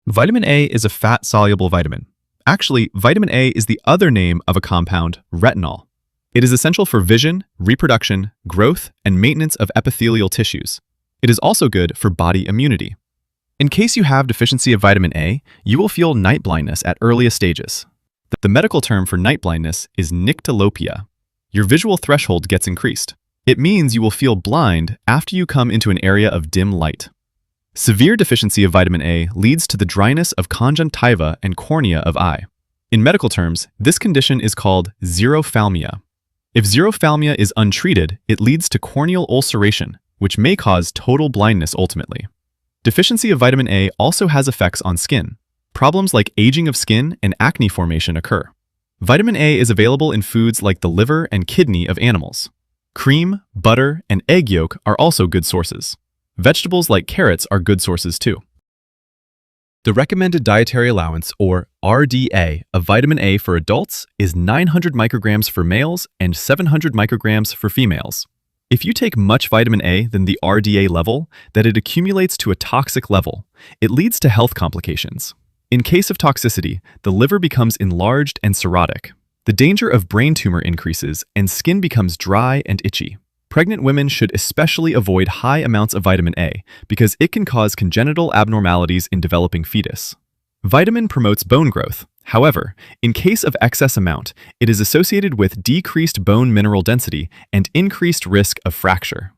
Vitamin A is a fat-soluble vitamin. Actually, vitamin A is the other name of a compound, retinol. It is essential for vision, reproduction, growth, and maintenance of epithelial tissues. It is also good for body immunity. In case you have deficiency of vitamin A, you will feel night blindness at earliest stages. The medical term for night blindness is nyctalopia. Your visual threshold gets increased. It means you will feel blind after you come into an area of dim light. Severe deficiency of vitamin A leads to the dryness of conjunctiva and cornea of eye. In medical terms, this condition is called xerophthalmia. If xerophthalmia is untreated, it leads to corneal ulceration, which may cause total blindness ultimately. Deficiency of vitamin A also has effects on skin. Problems like aging of skin and acne formation occur. Vitamin A is available in foods like the liver and kidney of animals. Cream, butter, and egg yolk are also good sources. Vegetables like carrots are good sources too. The recommended dietary allowance, or RDA, of vitamin A for adults is 900 micrograms for males and 700 micrograms for females. If you take much vitamin A than the RDA level, that it accumulates to a toxic level. It leads to health complications. In case of toxicity, the liver becomes enlarged and cirrhotic. The danger of brain tumor increases and skin becomes dry and itchy. Pregnant women should especially avoid high amounts of vitamin A because it can cause congenital abnormalities in developing fetus. Vitamin promotes bone growth. However, in case of excess amount, it is associated with decreased bone mineral density and increased risk of fracture.